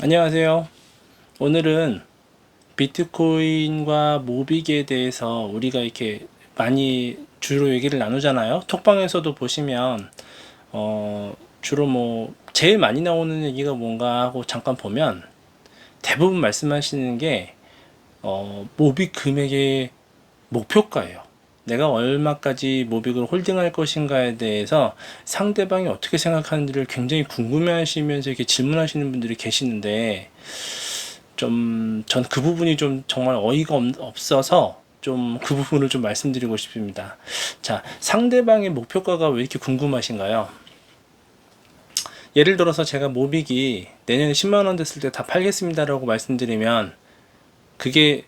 안녕하세요. 오늘은 비트코인과 모빅에 대해서 우리가 이렇게 많이 주로 얘기를 나누잖아요. 톡방에서도 보시면 주로 뭐 제일 많이 나오는 얘기가 뭔가 하고 잠깐 보면 대부분 말씀하시는 게 모빅 금액의 목표가예요. 내가 얼마까지 모빅을 홀딩할 것인가에 대해서 상대방이 어떻게 생각하는지를 굉장히 궁금해 하시면서 이렇게 질문하시는 분들이 계시는데, 전 그 부분이 좀 정말 어이가 없어서 좀 그 부분을 좀 말씀드리고 싶습니다. 자, 상대방의 목표가가 왜 이렇게 궁금하신가요? 예를 들어서 제가 모빅이 내년에 10만원 됐을 때 다 팔겠습니다라고 말씀드리면, 그게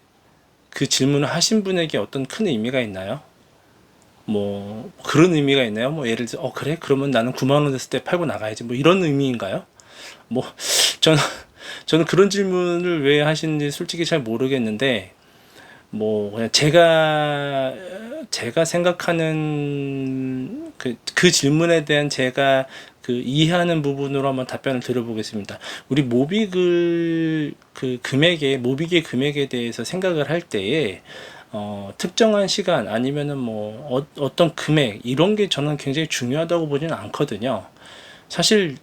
그 질문을 하신 분에게 어떤 큰 의미가 있나요? 뭐 그런 의미가 있나요? 뭐 예를 들어 그래? 그러면 나는 9만 원 됐을 때 팔고 나가야지. 뭐 이런 의미인가요? 뭐 저는 저는 그런 질문을 왜 하시는지 솔직히 잘 모르겠는데, 뭐 그냥 제가 생각하는 그 질문에 대한 제가 그 이해하는 부분으로 한번 답변을 드려보겠습니다. 우리 모빅을 그 금액에 모빅의 금액에 대해서 생각을 할 때에 특정한 시간 아니면은 뭐 어떤 금액 이런 게 저는 굉장히 중요하다고 보지는 않거든요. 사실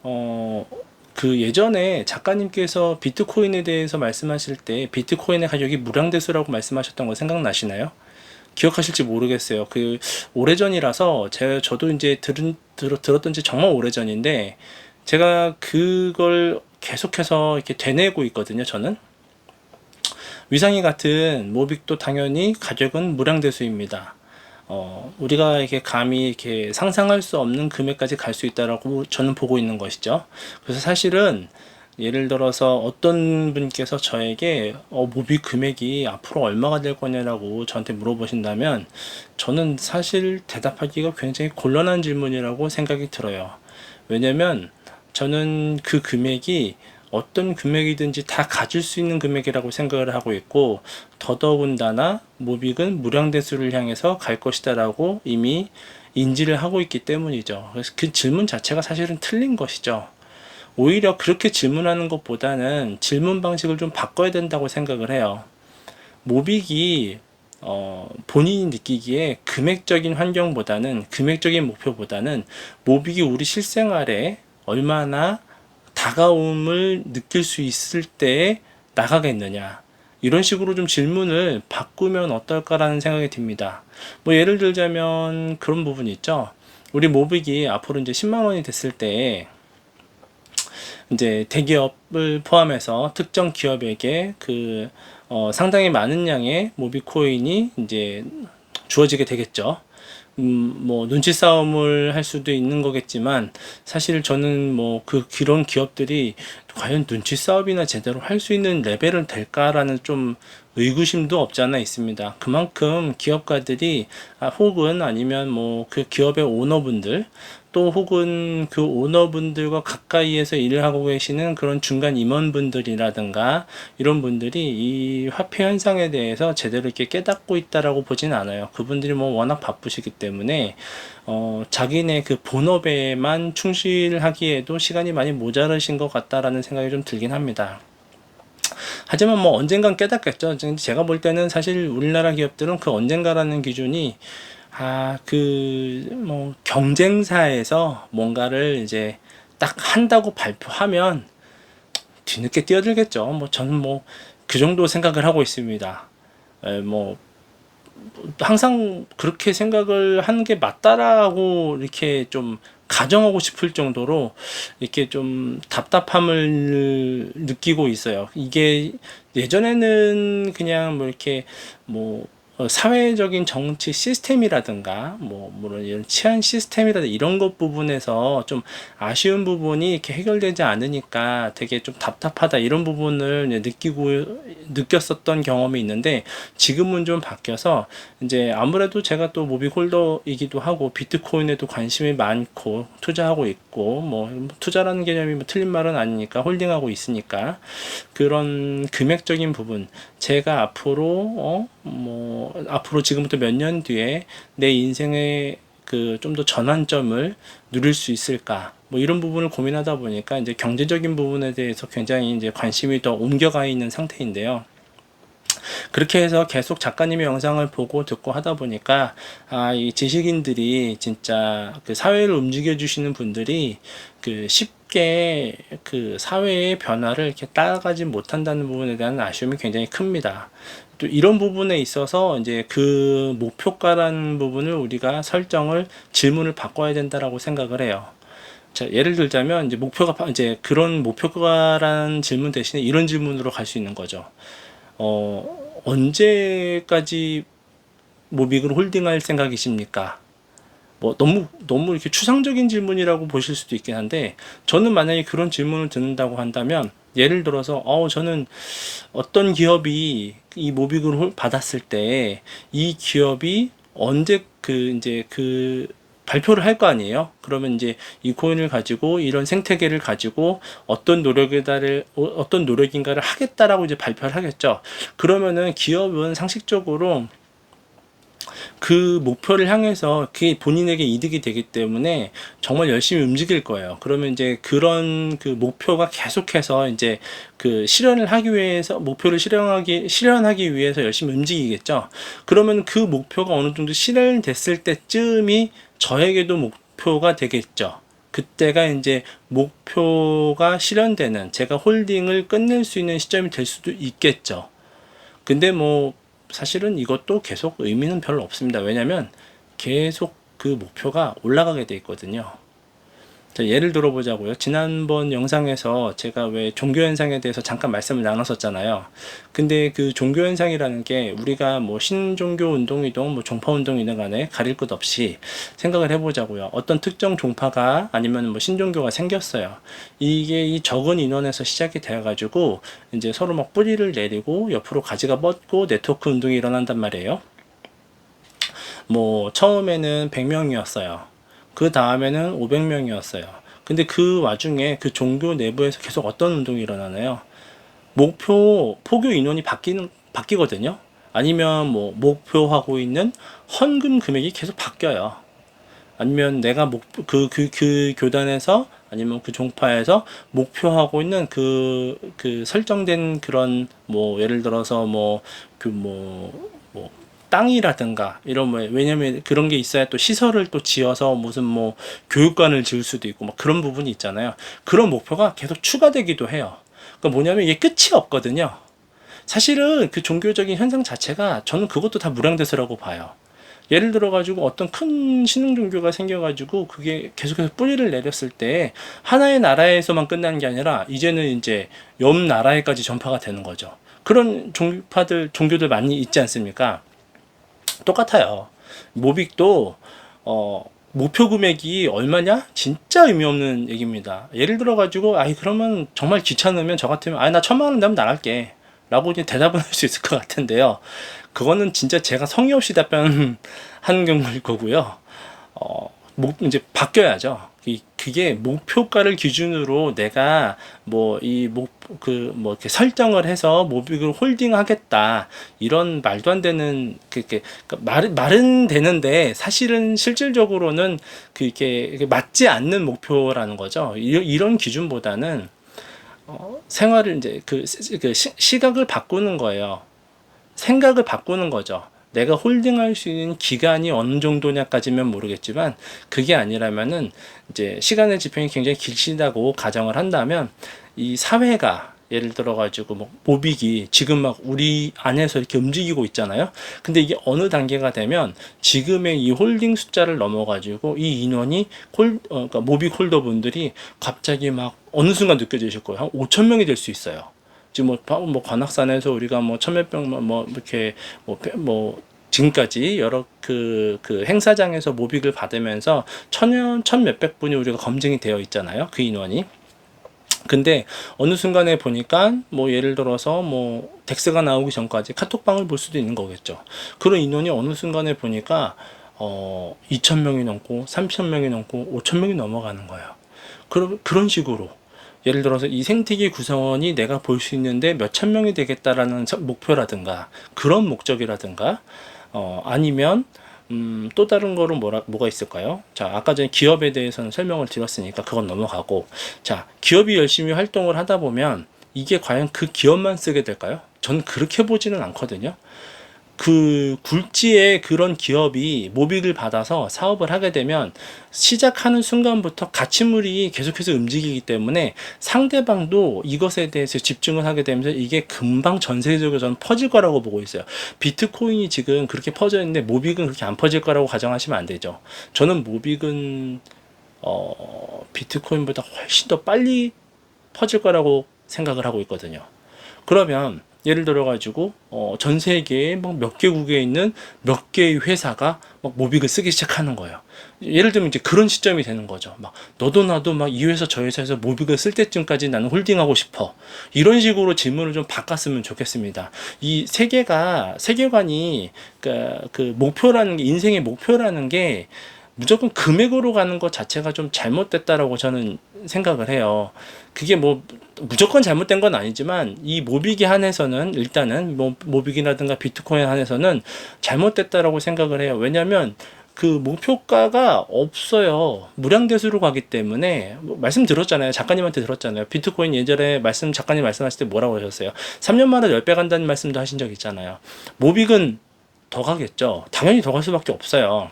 어, 그 예전에 작가님께서 비트코인에 대해서 말씀하실 때 비트코인의 가격이 무량대수라고 말씀하셨던 거 생각나시나요? 기억하실지 모르겠어요. 그 오래전이라서 저도 이제 들었던 지 정말 오래전인데, 제가 그걸 계속해서 이렇게 되뇌고 있거든요, 저는. 위상이 같은 모빅도 당연히 가격은 무량대수입니다. 우리가 이렇게 감히 이렇게 상상할 수 없는 금액까지 갈 수 있다라고 저는 보고 있는 것이죠. 그래서 사실은 예를 들어서 어떤 분께서 저에게 모빅 금액이 앞으로 얼마가 될 거냐라고 저한테 물어보신다면, 저는 사실 대답하기가 굉장히 곤란한 질문이라고 생각이 들어요. 왜냐면 저는 그 금액이 어떤 금액이든지 다 가질 수 있는 금액이라고 생각을 하고 있고, 더더군다나 모빅은 무량대수를 향해서 갈 것이다라고 이미 인지를 하고 있기 때문이죠. 그래서 그 질문 자체가 사실은 틀린 것이죠. 오히려 그렇게 질문하는 것보다는 질문 방식을 좀 바꿔야 된다고 생각을 해요. 모빅이 본인이 느끼기에 금액적인 환경보다는, 금액적인 목표보다는 모빅이 우리 실생활에 얼마나 다가옴을 느낄 수 있을 때 나가겠느냐, 이런 식으로 좀 질문을 바꾸면 어떨까라는 생각이 듭니다. 뭐 예를 들자면 그런 부분이 있죠. 우리 모빅이 앞으로 이제 10만 원이 됐을 때 이제 대기업을 포함해서 특정 기업에게 상당히 많은 양의 모비코인이 이제 주어지게 되겠죠. 뭐 눈치 싸움을 할 수도 있는 거겠지만, 사실 저는 뭐 그런 기업들이 과연 눈치 싸움이나 제대로 할 수 있는 레벨은 될까라는 좀 의구심도 없지 않아 있습니다. 그만큼 기업가들이 혹은 아니면 뭐 그 기업의 오너분들, 또 혹은 그 오너분들과 가까이에서 일을 하고 계시는 그런 중간 임원분들이라든가 이런 분들이 이 화폐 현상에 대해서 제대로 이렇게 깨닫고 있다라고 보진 않아요. 그분들이 뭐 워낙 바쁘시기 때문에 자기네 그 본업에만 충실하기에도 시간이 많이 모자르신 것 같다라는 생각이 좀 들긴 합니다. 하지만 뭐 언젠간 깨닫겠죠. 제가 볼 때는 사실 우리나라 기업들은 그 언젠가라는 기준이 뭐 경쟁사에서 뭔가를 이제 딱 한다고 발표하면 뒤늦게 뛰어들겠죠. 뭐 저는 뭐 그 정도 생각을 하고 있습니다. 뭐 항상 그렇게 생각을 하는 게 맞다라고 이렇게 좀 가정하고 싶을 정도로 이렇게 좀 답답함을 느끼고 있어요. 이게 예전에는 그냥 뭐 이렇게 뭐 사회적인 정치 시스템이라든가 뭐 물론 이런 치안 시스템이라든가 이런 것 부분에서 좀 아쉬운 부분이 이렇게 해결되지 않으니까 되게 좀 답답하다, 이런 부분을 느꼈었던 경험이 있는데, 지금은 좀 바뀌어서 이제 아무래도 제가 또 모빅 홀더이기도 하고 비트코인에도 관심이 많고 투자하고 있고, 뭐 투자라는 개념이 뭐 틀린 말은 아니니까 홀딩하고 있으니까, 그런 금액적인 부분, 제가 앞으로 앞으로 지금부터 몇 년 뒤에 내 인생의 그 좀 더 전환점을 누릴 수 있을까? 뭐 이런 부분을 고민하다 보니까 이제 경제적인 부분에 대해서 굉장히 이제 관심이 더 옮겨가 있는 상태인데요. 그렇게 해서 계속 작가님의 영상을 보고 듣고 하다 보니까 이 지식인들이 진짜 그 사회를 움직여 주시는 분들이 그 쉽게 그 사회의 변화를 이렇게 따라가지 못한다는 부분에 대한 아쉬움이 굉장히 큽니다. 또 이런 부분에 있어서 이제 그 목표가라는 부분을 우리가 설정을 질문을 바꿔야 된다라고 생각을 해요. 자, 예를 들자면 이제 이제 그런 목표가라는 질문 대신에 이런 질문으로 갈 수 있는 거죠. 언제까지 모빅을 홀딩할 생각이십니까? 뭐 너무 이렇게 추상적인 질문이라고 보실 수도 있긴 한데, 저는 만약에 그런 질문을 듣는다고 한다면, 예를 들어서 저는 어떤 기업이 이 모빅을 받았을 때 이 기업이 언제 이제 발표를 할 거 아니에요. 그러면 이제 이 코인을 가지고 이런 생태계를 가지고 어떤 노력인가를 하겠다라고 이제 발표를 하겠죠. 그러면은 기업은 상식적으로 그 목표를 향해서 그게 본인에게 이득이 되기 때문에 정말 열심히 움직일 거예요. 그러면 이제 그런 그 목표가 계속해서 이제 그 실현을 하기 위해서, 목표를 실현하기 위해서 열심히 움직이겠죠. 그러면 그 목표가 어느 정도 실현됐을 때쯤이 저에게도 목표가 되겠죠. 그때가 이제 목표가 실현되는, 제가 홀딩을 끝낼 수 있는 시점이 될 수도 있겠죠. 근데 뭐 사실은 이것도 계속 의미는 별로 없습니다. 왜냐면 계속 그 목표가 올라가게 돼 있거든요. 예를 들어보자고요. 지난번 영상에서 제가 왜 종교현상에 대해서 잠깐 말씀을 나눴었잖아요. 근데 그 종교현상이라는 게 우리가 뭐 신종교 운동이든 뭐 종파 운동이든 간에 가릴 것 없이 생각을 해보자고요. 어떤 특정 종파가 아니면 뭐 신종교가 생겼어요. 이게 이 적은 인원에서 시작이 되어가지고 이제 서로 막 뿌리를 내리고 옆으로 가지가 뻗고 네트워크 운동이 일어난단 말이에요. 뭐 처음에는 100명이었어요. 그 다음에는 500명이었어요. 근데 그 와중에 그 종교 내부에서 계속 어떤 운동이 일어나나요? 포교 인원이 바뀌거든요. 아니면 뭐 목표하고 있는 헌금 금액이 계속 바뀌어요. 아니면 내가 그 교단에서 아니면 그 종파에서 목표하고 있는 그 설정된 그런 뭐 예를 들어서 뭐 땅이라든가 이런 뭐 왜냐면 그런 게 있어야 또 시설을 또 지어서 무슨 뭐 교육관을 지을 수도 있고 막 그런 부분이 있잖아요. 그런 목표가 계속 추가되기도 해요. 그러니까 뭐냐면 이게 끝이 없거든요. 사실은 그 종교적인 현상 자체가 저는 그것도 다 무량대설이라고 봐요. 예를 들어가지고 어떤 큰 신흥 종교가 생겨가지고 그게 계속해서 뿌리를 내렸을 때 하나의 나라에서만 끝나는 게 아니라 이제는 이제 옆 나라에까지 전파가 되는 거죠. 그런 종교들 많이 있지 않습니까? 똑같아요. 모빅도 목표 금액이 얼마냐? 진짜 의미 없는 얘기입니다. 예를 들어가지고 그러면 정말 귀찮으면 저 같으면 나 1,000,000원 내면 나갈게 라고 이제 대답을 할 수 있을 것 같은데요. 그거는 진짜 제가 성의 없이 답변하는 경우일 거고요. 이제 바뀌어야죠. 그게 목표가를 기준으로 내가 이렇게 설정을 해서 모빅을 홀딩하겠다 이런 말도 안 되는 말은 되는데 사실은 실질적으로는 그게 맞지 않는 목표라는 거죠. 이런 기준보다는 생활을 이제 시각을 바꾸는 거예요. 생각을 바꾸는 거죠. 내가 홀딩할 수 있는 기간이 어느 정도냐까지면 모르겠지만 그게 아니라면은 이제 시간의 지평이 굉장히 길다고 가정을 한다면 이 사회가 예를 들어 가지고 뭐 모빅이 지금 막 우리 안에서 이렇게 움직이고 있잖아요. 근데 이게 어느 단계가 되면 지금의 이 홀딩 숫자를 넘어 가지고 이 인원이 그러니까 모빅 홀더 분들이 갑자기 막 어느 순간 느껴지실 거예요. 한 5,000명이 될 수 있어요. 지금 뭐 관악산에서 우리가 뭐 천몇 병 이렇게 지금까지 여러 그 행사장에서 모빅을 받으면서 천몇백 분이 우리가 검증이 되어 있잖아요. 그 인원이. 근데 어느 순간에 보니까 뭐 예를 들어서 뭐 덱스가 나오기 전까지 카톡방을 볼 수도 있는 거겠죠. 그런 인원이 어느 순간에 보니까 2,000명이 넘고 3,000명이 넘고 5,000명이 넘어가는 거예요. 그런 식으로 예를 들어서 이 생태계 구성원이 내가 볼 수 있는데 몇천 명이 되겠다라는 목표라든가 그런 목적이라든가 아니면 또 다른 거는 뭐가 있을까요? 자, 아까 전에 기업에 대해서는 설명을 드렸으니까 그건 넘어가고, 자, 기업이 열심히 활동을 하다 보면 이게 과연 그 기업만 쓰게 될까요? 전 그렇게 보지는 않거든요. 그 굴지의 그런 기업이 모빅을 받아서 사업을 하게 되면 시작하는 순간부터 가치물이 계속해서 움직이기 때문에 상대방도 이것에 대해서 집중을 하게 되면서 이게 금방 전 세계적으로 저는 퍼질 거라고 보고 있어요. 비트코인이 지금 그렇게 퍼져 있는데 모빅은 그렇게 안 퍼질 거라고 가정하시면 안 되죠. 저는 모빅은 비트코인보다 훨씬 더 빨리 퍼질 거라고 생각을 하고 있거든요. 그러면 예를 들어 가지고 전 세계에 몇 개국에 있는 몇 개의 회사가 막 모빅을 쓰기 시작하는 거예요. 예를 들면 이제 그런 시점이 되는 거죠. 막 너도 나도 막 이 회사 저 회사에서 모빅을 쓸 때쯤까지 나는 홀딩하고 싶어. 이런 식으로 질문을 좀 바꿨으면 좋겠습니다. 이 세계관이 그 목표라는 게 인생의 목표라는 게 무조건 금액으로 가는 것 자체가 좀 잘못됐다라고 저는 생각을 해요. 그게 뭐 무조건 잘못된 건 아니지만 이 모빅에 한해서는 일단은 뭐 모빅이라든가 비트코인 한해서는 잘못됐다라고 생각을 해요. 왜냐하면 그 목표가가 없어요. 무량대수로 가기 때문에 말씀 들었잖아요. 작가님한테 들었잖아요. 비트코인 예전에 작가님 말씀하실 때 뭐라고 하셨어요? 3년 만에 10배 간다는 말씀도 하신 적 있잖아요. 모빅은 더 가겠죠. 당연히 더 갈 수밖에 없어요.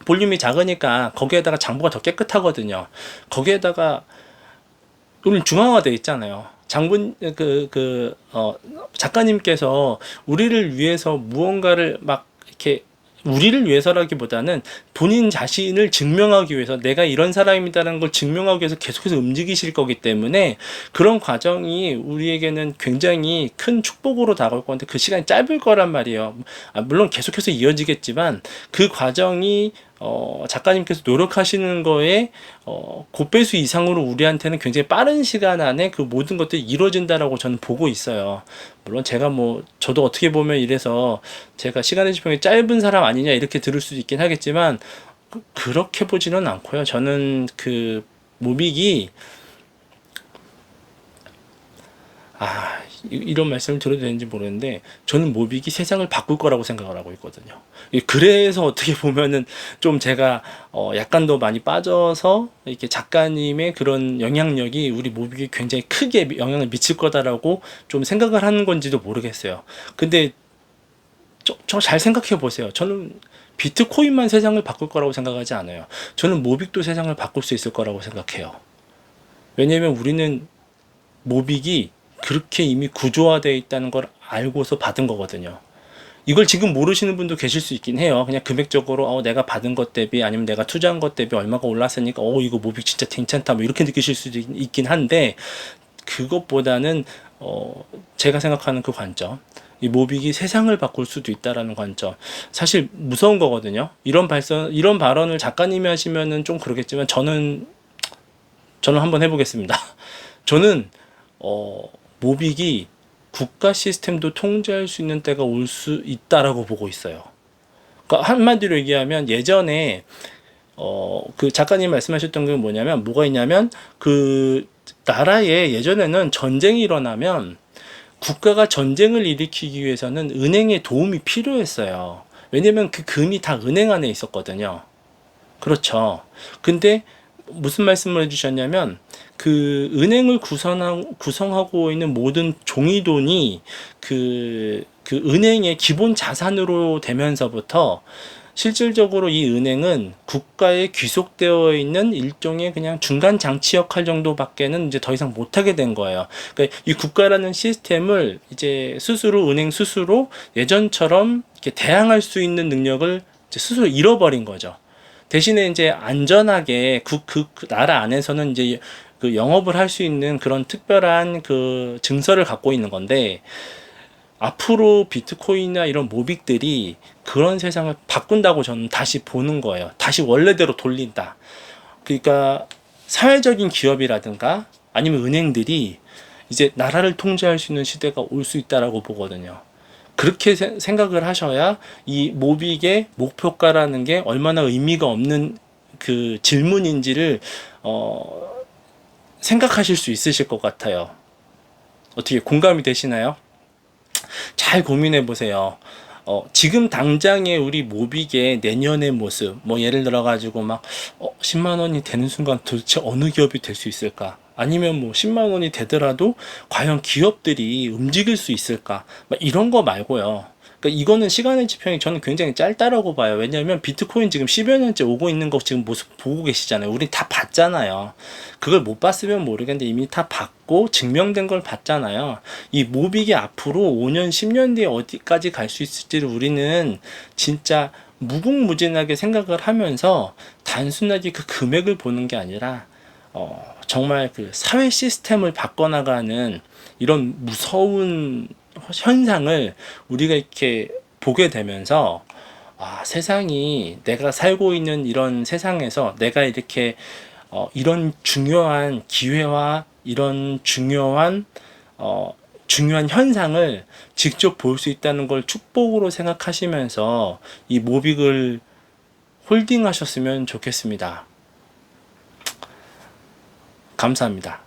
볼륨이 작으니까 거기에다가 장부가 더 깨끗하거든요. 거기에다가 우리 중앙화돼 있잖아요. 작가님께서 우리를 위해서 무언가를 막 이렇게 우리를 위해서라기보다는 본인 자신을 증명하기 위해서 내가 이런 사람이다라는 걸 증명하기 위해서 계속해서 움직이실 거기 때문에 그런 과정이 우리에게는 굉장히 큰 축복으로 다가올 건데 그 시간이 짧을 거란 말이에요. 물론 계속해서 이어지겠지만 그 과정이 작가님께서 노력하시는 거에 곱배수 이상으로 우리한테는 굉장히 빠른 시간 안에 그 모든 것들이 이루어진다라고 저는 보고 있어요. 물론 제가 저도 어떻게 보면 이래서 제가 시간의 지평이 짧은 사람 아니냐 이렇게 들을 수도 있긴 하겠지만 그렇게 보지는 않고요. 저는 그 모빅이 이런 말씀을 드려도 되는지 모르는데 저는 모빅이 세상을 바꿀 거라고 생각을 하고 있거든요. 그래서 어떻게 보면은 좀 제가 약간 더 많이 빠져서 이렇게 작가님의 그런 영향력이 우리 모빅에 굉장히 크게 영향을 미칠 거다라고 좀 생각을 하는 건지도 모르겠어요. 근데 저 잘 생각해 보세요. 저는 비트코인만 세상을 바꿀 거라고 생각하지 않아요. 저는 모빅도 세상을 바꿀 수 있을 거라고 생각해요. 왜냐면 우리는 모빅이 그렇게 이미 구조화되어 있다는 걸 알고서 받은 거거든요. 이걸 지금 모르시는 분도 계실 수 있긴 해요. 그냥 금액적으로 내가 받은 것 대비 아니면 내가 투자한 것 대비 얼마가 올랐으니까 이거 모빅 진짜 괜찮다 뭐 이렇게 느끼실 수도 있긴 한데 그것보다는 제가 생각하는 그 관점, 이 모빅이 세상을 바꿀 수도 있다라는 관점, 사실 무서운 거거든요. 이런 발언을 작가님이 하시면은 좀 그러겠지만 저는 한번 해보겠습니다. 저는 모빅이 국가 시스템도 통제할 수 있는 때가 올 수 있다라고 보고 있어요. 그러니까 한마디로 얘기하면 예전에 그 작가님 말씀하셨던 게 뭐가 있냐면 그 나라에 예전에는 전쟁이 일어나면 국가가 전쟁을 일으키기 위해서는 은행의 도움이 필요했어요. 왜냐면 그 금이 다 은행 안에 있었거든요. 그렇죠. 근데 무슨 말씀을 해주셨냐면 그 은행을 구성하고 있는 모든 종이돈이 그 은행의 기본 자산으로 되면서부터 실질적으로 이 은행은 국가에 귀속되어 있는 일종의 그냥 중간 장치 역할 정도밖에는 이제 더 이상 못하게 된 거예요. 그러니까 이 국가라는 시스템을 이제 은행 스스로 예전처럼 이렇게 대항할 수 있는 능력을 이제 스스로 잃어버린 거죠. 대신에 이제 안전하게 그 나라 안에서는 이제 그 영업을 할 수 있는 그런 특별한 그 증서를 갖고 있는 건데 앞으로 비트코인이나 이런 모빅들이 그런 세상을 바꾼다고 저는 다시 보는 거예요. 다시 원래대로 돌린다. 그러니까 사회적인 기업이라든가 아니면 은행들이 이제 나라를 통제할 수 있는 시대가 올 수 있다라고 보거든요. 그렇게 생각을 하셔야 이 모빅의 목표가라는 게 얼마나 의미가 없는 그 질문인지를 생각하실 수 있으실 것 같아요. 어떻게 공감이 되시나요? 잘 고민해 보세요. 지금 당장의 우리 모빅의 내년의 모습, 뭐 예를 들어 가지고 막 10만 원이 되는 순간 도대체 어느 기업이 될 수 있을까? 아니면 뭐 10만 원이 되더라도 과연 기업들이 움직일 수 있을까? 막 이런 거 말고요. 그러니까 이거는 시간의 지평이 저는 굉장히 짧다라고 봐요. 왜냐하면 비트코인 지금 10여 년째 오고 있는 거 지금 모습 보고 계시잖아요. 우리 다 봤잖아요. 그걸 못 봤으면 모르겠는데 이미 다 봤고 증명된 걸 봤잖아요. 이 모빅이 앞으로 5년, 10년 뒤에 어디까지 갈 수 있을지를 우리는 진짜 무궁무진하게 생각을 하면서 단순하게 그 금액을 보는 게 아니라 정말 그 사회 시스템을 바꿔나가는 이런 무서운 현상을 우리가 이렇게 보게 되면서 세상이 내가 살고 있는 이런 세상에서 내가 이렇게 이런 중요한 기회와 이런 중요한 현상을 직접 볼 수 있다는 걸 축복으로 생각하시면서 이 모빅을 홀딩하셨으면 좋겠습니다. 감사합니다.